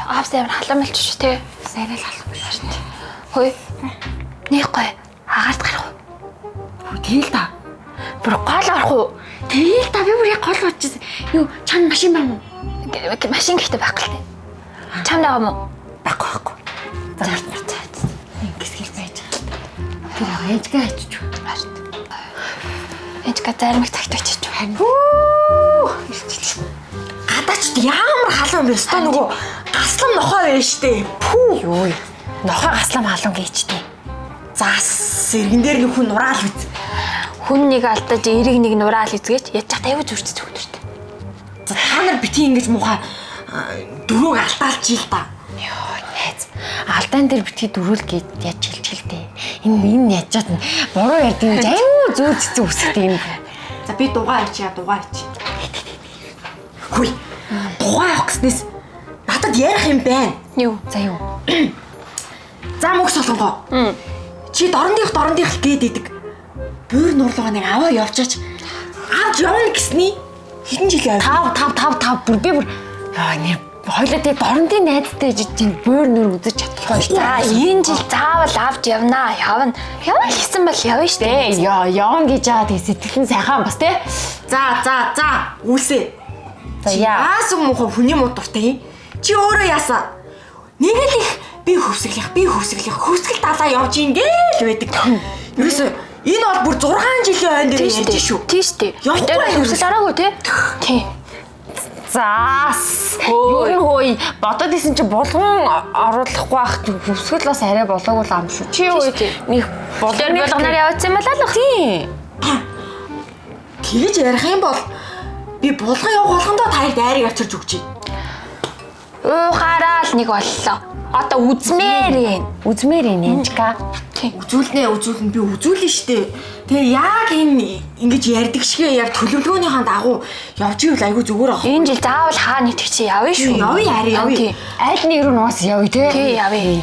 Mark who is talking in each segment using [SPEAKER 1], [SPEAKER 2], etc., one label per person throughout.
[SPEAKER 1] аав саяар халамлч шүү те.
[SPEAKER 2] Сайрал халах шүү дээ.
[SPEAKER 1] Хөөе. Нэг гой агаарт гарах уу?
[SPEAKER 2] Тэгэл та.
[SPEAKER 1] Бүр гол гарах уу?
[SPEAKER 2] Тэгэл та би бүр яг гол бодчихсон. Юу чам машин байна уу?
[SPEAKER 1] Машин гэхдээ байхгүй л те. Чам байгаа мó?
[SPEAKER 2] Байхгүй. За ингээс хэл байж байгаа. Тэр ээжгээ ачиж байна.
[SPEAKER 1] Ээжгээ зармиг тагтагч байна.
[SPEAKER 2] Гадаач ямар халуун бэ? Өстой нөгөө гаслам нохоо байна штэ. Пүү. Юу. Нохоо гаслам халуун гэжтэй. Зас иргэн дээр нэг хүн нураал биз.
[SPEAKER 1] Хүн нэг алдаж эрэг нэг нураал эзгэж яж чад аюу зүрцэж өгдөртэй.
[SPEAKER 2] За та нар бити ингэж муухай дөрөв алтаалж ил та. Йоо найз. Алдаан дээр бити дөрүүл гээд яаж хэлчихэлтэй. Энэ яжаад буруу ярьдаг юм аюу зүү цэцэн үсгтэй юм. За би дугаа ичээ. Хүй. Дугаа авах гэснээс надад ярих юм байна.
[SPEAKER 1] Юу?
[SPEAKER 2] За юу. За мөх солонгоо. Чи дорндих гээд идэг. Буур нурлага нэг аваа явчаач. Авч явна гэсний. Хэдэн жил яа? 5 бүр би бүр яа нэр хоёлаа тэг дорндын найзтай жиж чинь буур нүр үзэж чадахгүй шүү.
[SPEAKER 1] За энэ жил заавал авч явна. Явна гэсэн бол явна шүү дээ.
[SPEAKER 2] Явна гэж байгаа тэг сэтгэлэн сайхан бас те. За үлсээ. За яасан мохоо хүний муу дуртай юм. Чи өөрөө яасан? Нэг л их би хөвсгөлөх хөвсгөл талаа явж ингээл байдаг. Ерөөсөө энэ бол бүр 6 жилийн ойн дээр ярьж шүү.
[SPEAKER 1] Тийш дээ. Явтаа хөвсгөл араагүй те. Тий. Заас. Хөөе.
[SPEAKER 2] Бодоод исэн чи булган оруулахгүй байх хөвсгөл бас арай болоогүй л ам шүү. Чи юу нэг
[SPEAKER 1] булганаар явуулсан юм болоо л.
[SPEAKER 2] Тий. Тэгэж ярих юм бол би булган явах болгондоо таард айрыг авчирж өгч.
[SPEAKER 1] Хараал нэг боллоо. Одоо үзмээр
[SPEAKER 2] Анжка. Үзүүлнэ би үзүүлнэ штэ. Тэгээ яг энэ ингэж ярьдаг шиг яг төлөвлөгөөнийхөө дагуу явж ивэл айгүй зүгээр ах.
[SPEAKER 1] Энэ жил заавал хаа нийтг чи явна шүү.
[SPEAKER 2] Явъя. Аль нэг рүү нуус явъя те.
[SPEAKER 1] Тий явъя.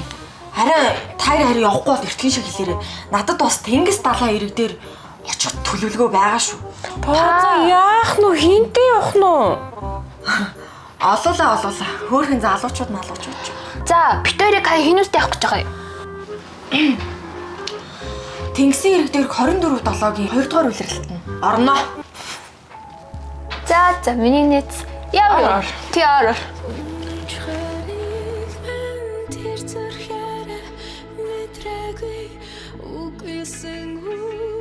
[SPEAKER 2] Харин явахгүй бол эртхэн шиг хэлээрээ. Надад бас тэнгис далайн ирэг дээр очих төлөвлөгөө байгаа шүү. За яах нү хинтээ явах нү? Олоолаа. Хөөхөн залуучууд.
[SPEAKER 1] За, битэрийг хинүүстэй явах гэж байгаа юм.
[SPEAKER 2] Тэнгисийн ирэг дээр 24/7-гийн 2 дугаар үйлрэлтэн орно.
[SPEAKER 1] За, миний нэц. Яа. Тий ороо.
[SPEAKER 3] Тэр зэрхээрээ мэдрээгүй үгүй сэн